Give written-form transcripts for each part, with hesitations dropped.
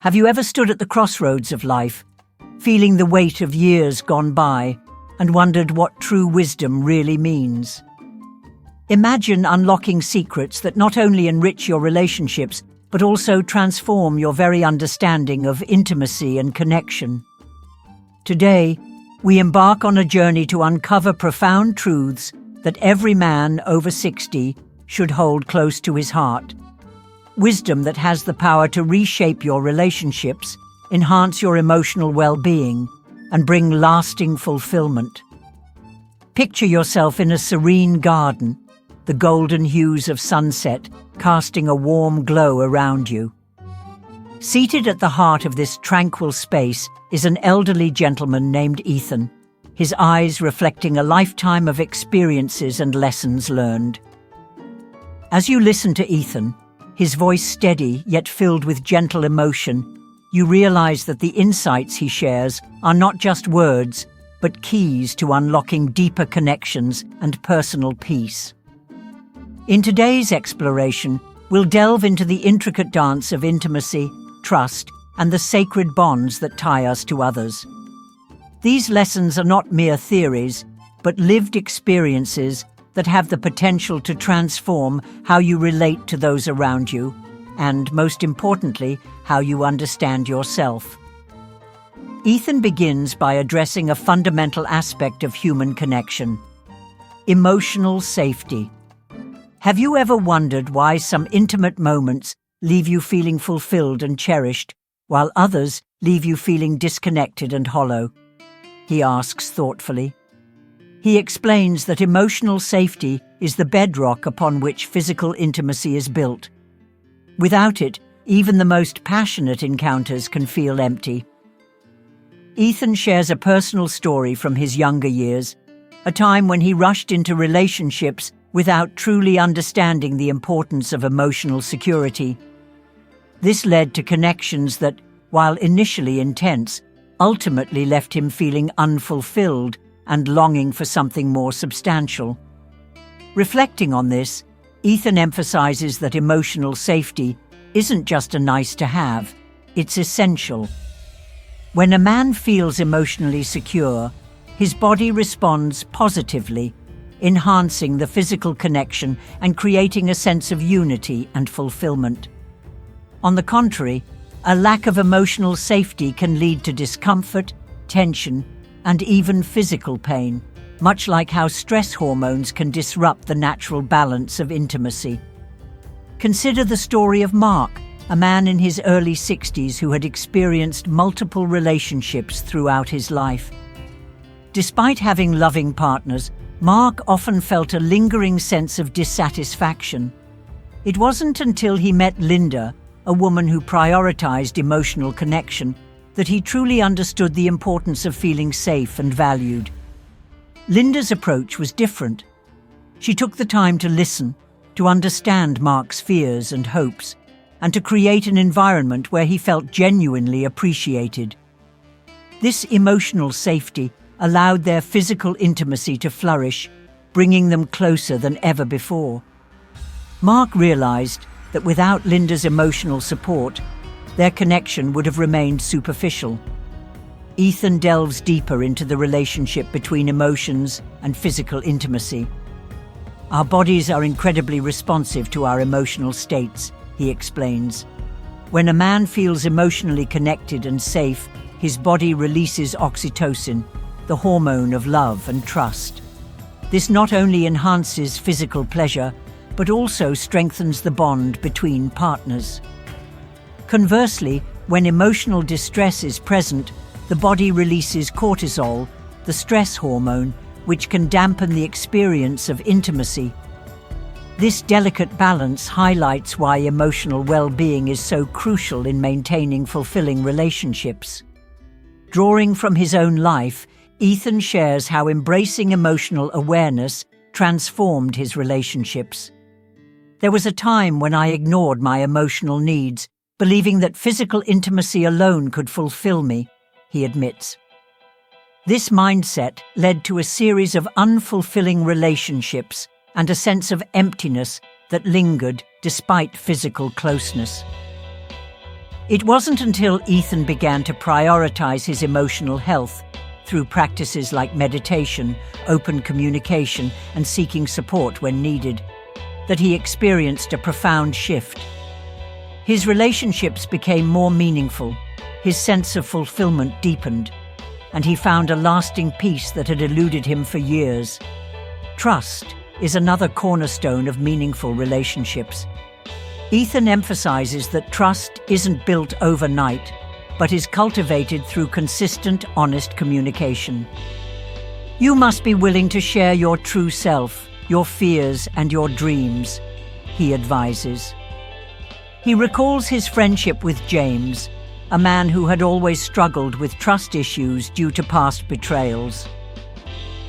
Have you ever stood at the crossroads of life, feeling the weight of years gone by, and wondered what true wisdom really means? Imagine unlocking secrets that not only enrich your relationships, but also transform your very understanding of intimacy and connection. Today, we embark on a journey to uncover profound truths that every man over 60 should hold close to his heart. Wisdom that has the power to reshape your relationships, enhance your emotional well-being, and bring lasting fulfillment. Picture yourself in a serene garden, the golden hues of sunset casting a warm glow around you. Seated at the heart of this tranquil space is an elderly gentleman named Ethan, his eyes reflecting a lifetime of experiences and lessons learned. As you listen to Ethan, his voice steady yet filled with gentle emotion, you realize that the insights he shares are not just words, but keys to unlocking deeper connections and personal peace. In today's exploration, we'll delve into the intricate dance of intimacy, trust, and the sacred bonds that tie us to others. These lessons are not mere theories, but lived experiences that have the potential to transform how you relate to those around you, and, most importantly, how you understand yourself. Ethan begins by addressing a fundamental aspect of human connection: emotional safety. Have you ever wondered why some intimate moments leave you feeling fulfilled and cherished, while others leave you feeling disconnected and hollow? He asks thoughtfully. He explains that emotional safety is the bedrock upon which physical intimacy is built. Without it, even the most passionate encounters can feel empty. Ethan shares a personal story from his younger years, a time when he rushed into relationships without truly understanding the importance of emotional security. This led to connections that, while initially intense, ultimately left him feeling unfulfilled and longing for something more substantial. Reflecting on this, Ethan emphasizes that emotional safety isn't just a nice-to-have, it's essential. When a man feels emotionally secure, his body responds positively, enhancing the physical connection and creating a sense of unity and fulfillment. On the contrary, a lack of emotional safety can lead to discomfort, tension, and even physical pain, much like how stress hormones can disrupt the natural balance of intimacy. Consider the story of Mark, a man in his early 60s who had experienced multiple relationships throughout his life. Despite having loving partners, Mark often felt a lingering sense of dissatisfaction. It wasn't until he met Linda, a woman who prioritized emotional connection, that he truly understood the importance of feeling safe and valued. Linda's approach was different. She took the time to listen, to understand Mark's fears and hopes, and to create an environment where he felt genuinely appreciated. This emotional safety allowed their physical intimacy to flourish, bringing them closer than ever before. Mark realized that without Linda's emotional support, their connection would have remained superficial. Ethan delves deeper into the relationship between emotions and physical intimacy. Our bodies are incredibly responsive to our emotional states, he explains. When a man feels emotionally connected and safe, his body releases oxytocin, the hormone of love and trust. This not only enhances physical pleasure, but also strengthens the bond between partners. Conversely, when emotional distress is present, the body releases cortisol, the stress hormone, which can dampen the experience of intimacy. This delicate balance highlights why emotional well-being is so crucial in maintaining fulfilling relationships. Drawing from his own life, Ethan shares how embracing emotional awareness transformed his relationships. There was a time when I ignored my emotional needs, believing that physical intimacy alone could fulfill me, he admits. This mindset led to a series of unfulfilling relationships and a sense of emptiness that lingered despite physical closeness. It wasn't until Ethan began to prioritize his emotional health through practices like meditation, open communication, and seeking support when needed, that he experienced a profound shift. His relationships became more meaningful, his sense of fulfillment deepened, and he found a lasting peace that had eluded him for years. Trust is another cornerstone of meaningful relationships. Ethan emphasizes that trust isn't built overnight, but is cultivated through consistent, honest communication. You must be willing to share your true self, your fears and your dreams, he advises. He recalls his friendship with James, a man who had always struggled with trust issues due to past betrayals.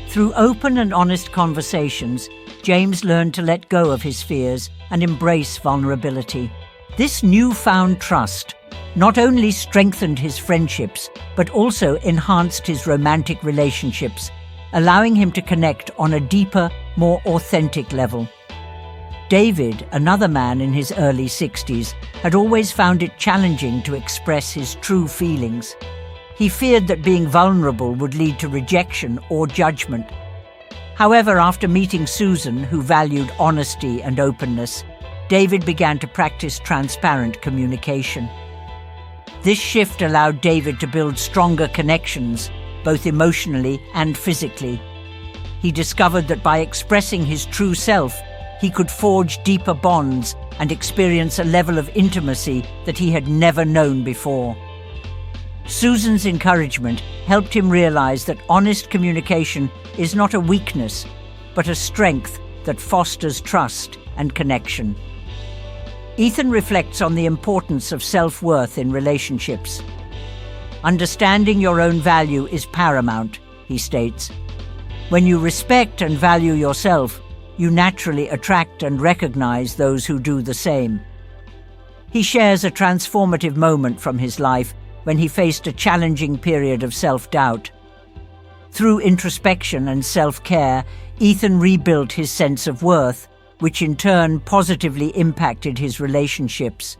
Through open and honest conversations, James learned to let go of his fears and embrace vulnerability. This newfound trust not only strengthened his friendships, but also enhanced his romantic relationships, allowing him to connect on a deeper, more authentic level. David, another man in his early 60s, had always found it challenging to express his true feelings. He feared that being vulnerable would lead to rejection or judgment. However, after meeting Susan, who valued honesty and openness, David began to practice transparent communication. This shift allowed David to build stronger connections, both emotionally and physically. He discovered that by expressing his true self, he could forge deeper bonds and experience a level of intimacy that he had never known before. Susan's encouragement helped him realize that honest communication is not a weakness, but a strength that fosters trust and connection. Ethan reflects on the importance of self-worth in relationships. Understanding your own value is paramount, he states. When you respect and value yourself, you naturally attract and recognize those who do the same. He shares a transformative moment from his life when he faced a challenging period of self-doubt. Through introspection and self-care, Ethan rebuilt his sense of worth, which in turn positively impacted his relationships.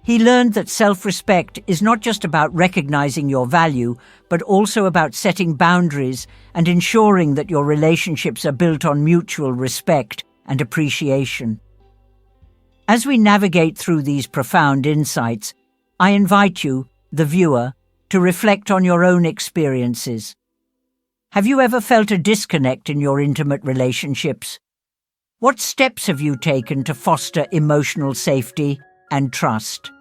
He learned that self-respect is not just about recognizing your value, but also about setting boundaries and ensuring that your relationships are built on mutual respect and appreciation. As we navigate through these profound insights, I invite you, the viewer, to reflect on your own experiences. Have you ever felt a disconnect in your intimate relationships? What steps have you taken to foster emotional safety and trust?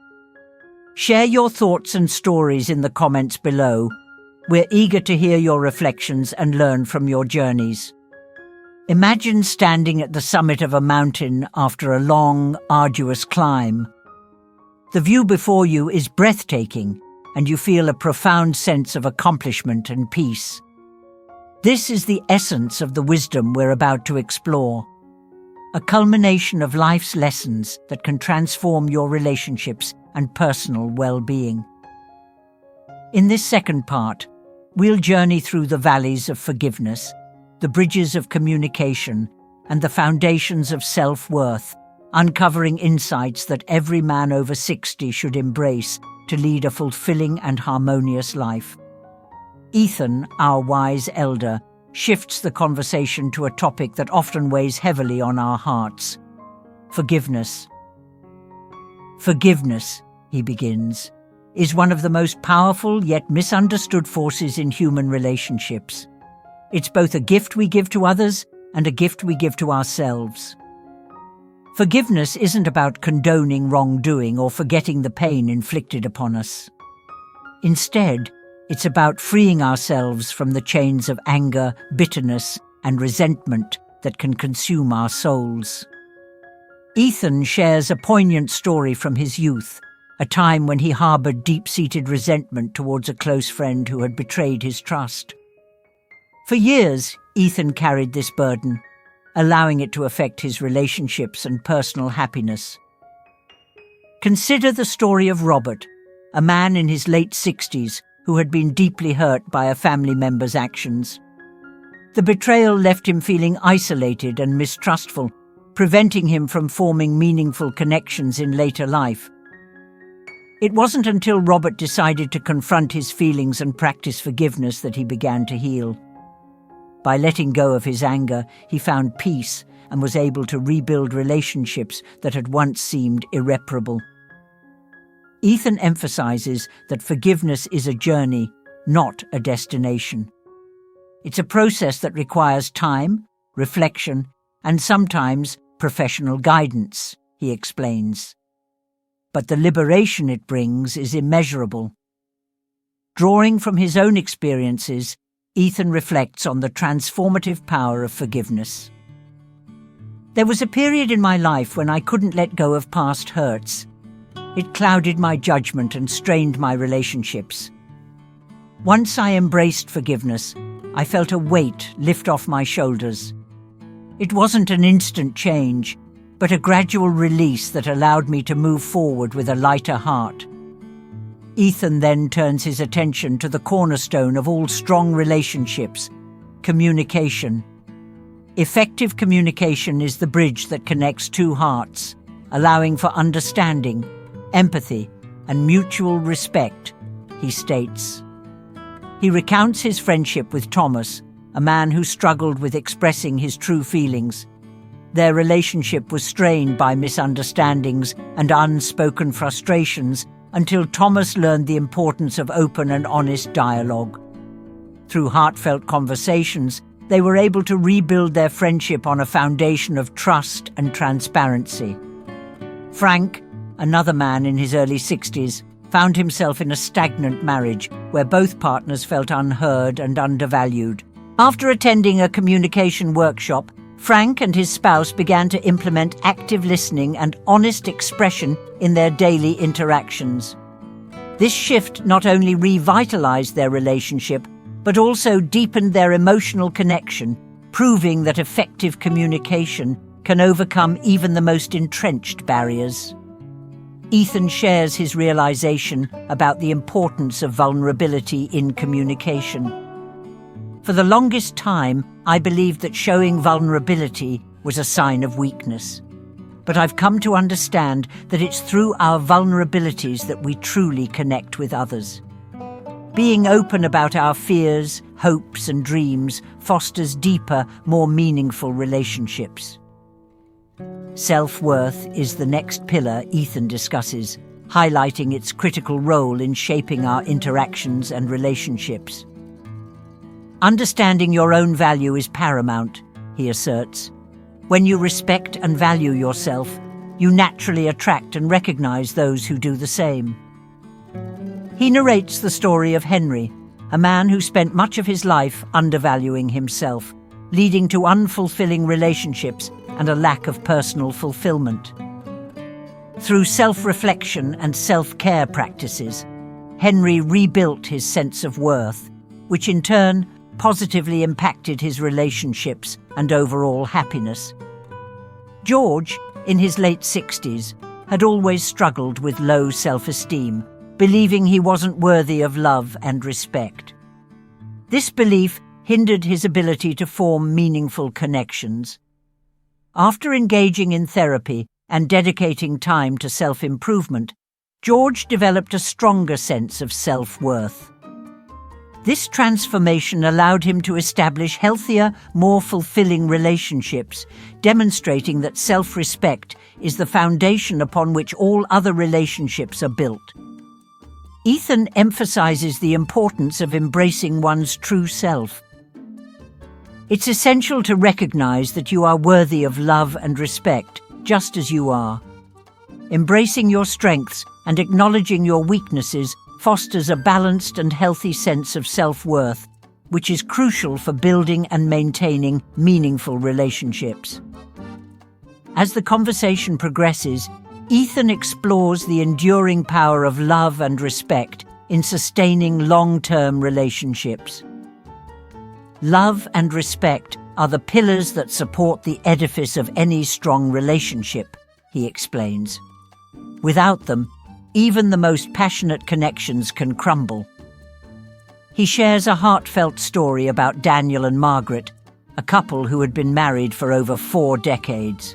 Share your thoughts and stories in the comments below. We're eager to hear your reflections and learn from your journeys. Imagine standing at the summit of a mountain after a long, arduous climb. The view before you is breathtaking, and you feel a profound sense of accomplishment and peace. This is the essence of the wisdom we're about to explore. A culmination of life's lessons that can transform your relationships and personal well-being. In this second part, we'll journey through the valleys of forgiveness, the bridges of communication, and the foundations of self-worth, uncovering insights that every man over 60 should embrace to lead a fulfilling and harmonious life. Ethan, our wise elder, shifts the conversation to a topic that often weighs heavily on our hearts: forgiveness. Forgiveness, he begins, is one of the most powerful yet misunderstood forces in human relationships. It's both a gift we give to others and a gift we give to ourselves. Forgiveness isn't about condoning wrongdoing or forgetting the pain inflicted upon us. Instead, it's about freeing ourselves from the chains of anger, bitterness, and resentment that can consume our souls. Ethan shares a poignant story from his youth, a time when he harbored deep-seated resentment towards a close friend who had betrayed his trust. For years, Ethan carried this burden, allowing it to affect his relationships and personal happiness. Consider the story of Robert, a man in his late 60s who had been deeply hurt by a family member's actions. The betrayal left him feeling isolated and mistrustful, preventing him from forming meaningful connections in later life. It wasn't until Robert decided to confront his feelings and practice forgiveness that he began to heal. By letting go of his anger, he found peace and was able to rebuild relationships that had once seemed irreparable. Ethan emphasizes that forgiveness is a journey, not a destination. It's a process that requires time, reflection, and sometimes professional guidance, he explains. But the liberation it brings is immeasurable. Drawing from his own experiences, Ethan reflects on the transformative power of forgiveness. There was a period in my life when I couldn't let go of past hurts. It clouded my judgment and strained my relationships. Once I embraced forgiveness, I felt a weight lift off my shoulders. It wasn't an instant change, but a gradual release that allowed me to move forward with a lighter heart. Ethan then turns his attention to the cornerstone of all strong relationships: communication. Effective communication is the bridge that connects two hearts, allowing for understanding, empathy, and mutual respect, he states. He recounts his friendship with Thomas, a man who struggled with expressing his true feelings. Their relationship was strained by misunderstandings and unspoken frustrations until Thomas learned the importance of open and honest dialogue. Through heartfelt conversations, they were able to rebuild their friendship on a foundation of trust and transparency. Frank, another man in his early 60s, found himself in a stagnant marriage where both partners felt unheard and undervalued. After attending a communication workshop, Frank and his spouse began to implement active listening and honest expression in their daily interactions. This shift not only revitalized their relationship, but also deepened their emotional connection, proving that effective communication can overcome even the most entrenched barriers. Ethan shares his realization about the importance of vulnerability in communication. For the longest time, I believed that showing vulnerability was a sign of weakness. But I've come to understand that it's through our vulnerabilities that we truly connect with others. Being open about our fears, hopes, and dreams fosters deeper, more meaningful relationships. Self-worth is the next pillar Ethan discusses, highlighting its critical role in shaping our interactions and relationships. Understanding your own value is paramount, he asserts. When you respect and value yourself, you naturally attract and recognize those who do the same. He narrates the story of Henry, a man who spent much of his life undervaluing himself, leading to unfulfilling relationships and a lack of personal fulfillment. Through self-reflection and self-care practices, Henry rebuilt his sense of worth, which in turn positively impacted his relationships and overall happiness. George, in his late 60s, had always struggled with low self-esteem, believing he wasn't worthy of love and respect. This belief hindered his ability to form meaningful connections. After engaging in therapy and dedicating time to self-improvement, George developed a stronger sense of self-worth. This transformation allowed him to establish healthier, more fulfilling relationships, demonstrating that self-respect is the foundation upon which all other relationships are built. Ethan emphasizes the importance of embracing one's true self. It's essential to recognize that you are worthy of love and respect, just as you are. Embracing your strengths and acknowledging your weaknesses fosters a balanced and healthy sense of self-worth, which is crucial for building and maintaining meaningful relationships. As the conversation progresses, Ethan explores the enduring power of love and respect in sustaining long-term relationships. Love and respect are the pillars that support the edifice of any strong relationship, he explains. Without them, even the most passionate connections can crumble. He shares a heartfelt story about Daniel and Margaret, a couple who had been married for over 4 decades.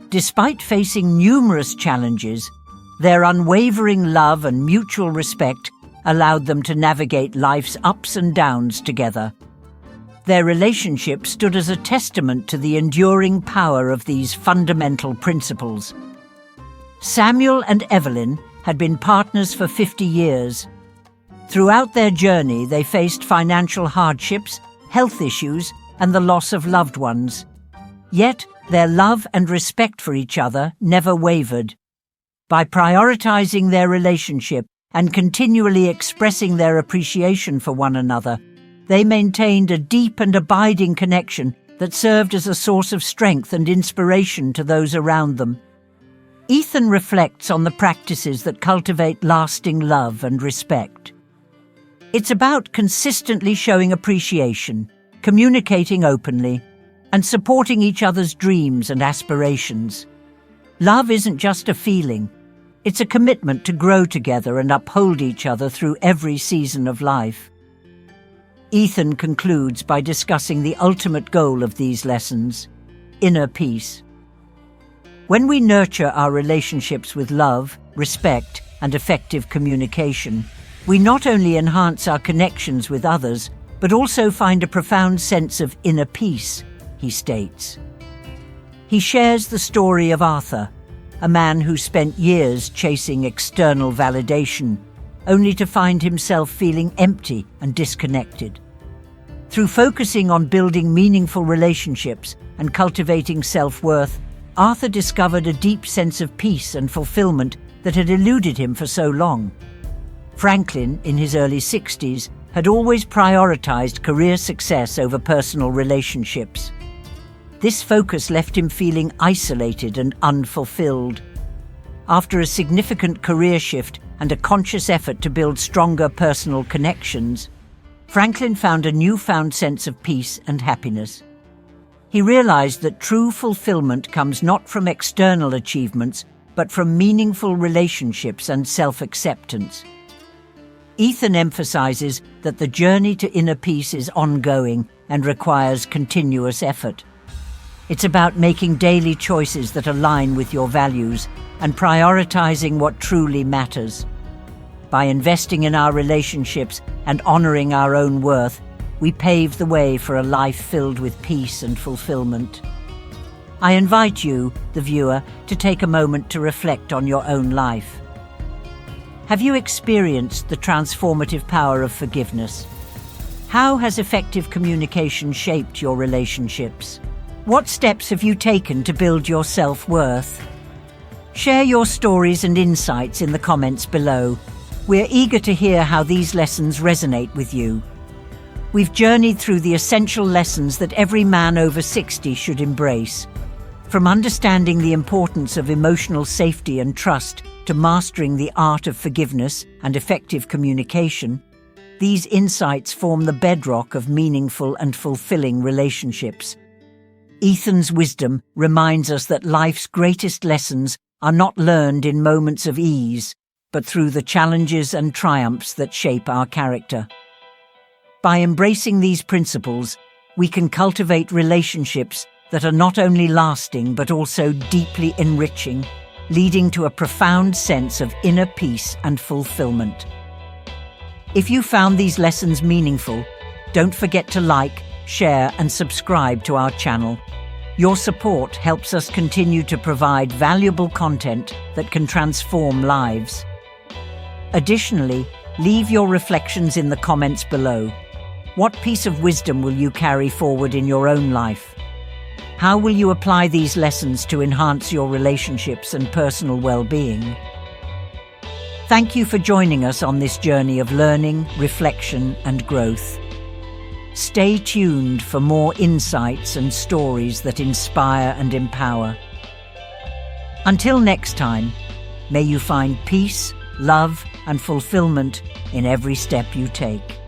Despite facing numerous challenges, Their unwavering love and mutual respect allowed them to navigate life's ups and downs together. Their relationship stood as a testament to the enduring power of these fundamental principles. Samuel and Evelyn had been partners for 50 years. Throughout their journey, they faced financial hardships, health issues, and the loss of loved ones. Yet, their love and respect for each other never wavered. By prioritizing their relationship and continually expressing their appreciation for one another, they maintained a deep and abiding connection that served as a source of strength and inspiration to those around them. Ethan reflects on the practices that cultivate lasting love and respect. It's about consistently showing appreciation, communicating openly, and supporting each other's dreams and aspirations. Love isn't just a feeling. It's a commitment to grow together and uphold each other through every season of life. Ethan concludes by discussing the ultimate goal of these lessons: inner peace. When we nurture our relationships with love, respect, and effective communication, we not only enhance our connections with others, but also find a profound sense of inner peace, he states. He shares the story of Arthur, a man who spent years chasing external validation, only to find himself feeling empty and disconnected. Through focusing on building meaningful relationships and cultivating self-worth, Arthur discovered a deep sense of peace and fulfillment that had eluded him for so long. Franklin, in his early 60s, had always prioritized career success over personal relationships. This focus left him feeling isolated and unfulfilled. After a significant career shift and a conscious effort to build stronger personal connections, Franklin found a newfound sense of peace and happiness. He realized that true fulfillment comes not from external achievements, but from meaningful relationships and self-acceptance. Ethan emphasizes that the journey to inner peace is ongoing and requires continuous effort. It's about making daily choices that align with your values and prioritizing what truly matters. By investing in our relationships and honoring our own worth, we pave the way for a life filled with peace and fulfillment. I invite you, the viewer, to take a moment to reflect on your own life. Have you experienced the transformative power of forgiveness? How has effective communication shaped your relationships? What steps have you taken to build your self-worth? Share your stories and insights in the comments below. We're eager to hear how these lessons resonate with you. We've journeyed through the essential lessons that every man over 60 should embrace. From understanding the importance of emotional safety and trust to mastering the art of forgiveness and effective communication, these insights form the bedrock of meaningful and fulfilling relationships. Ethan's wisdom reminds us that life's greatest lessons are not learned in moments of ease, but through the challenges and triumphs that shape our character. By embracing these principles, we can cultivate relationships that are not only lasting but also deeply enriching, leading to a profound sense of inner peace and fulfillment. If you found these lessons meaningful, don't forget to like, share, and subscribe to our channel. Your support helps us continue to provide valuable content that can transform lives. Additionally, leave your reflections in the comments below. What piece of wisdom will you carry forward in your own life? How will you apply these lessons to enhance your relationships and personal well-being? Thank you for joining us on this journey of learning, reflection, and growth. Stay tuned for more insights and stories that inspire and empower. Until next time, may you find peace, love, and fulfillment in every step you take.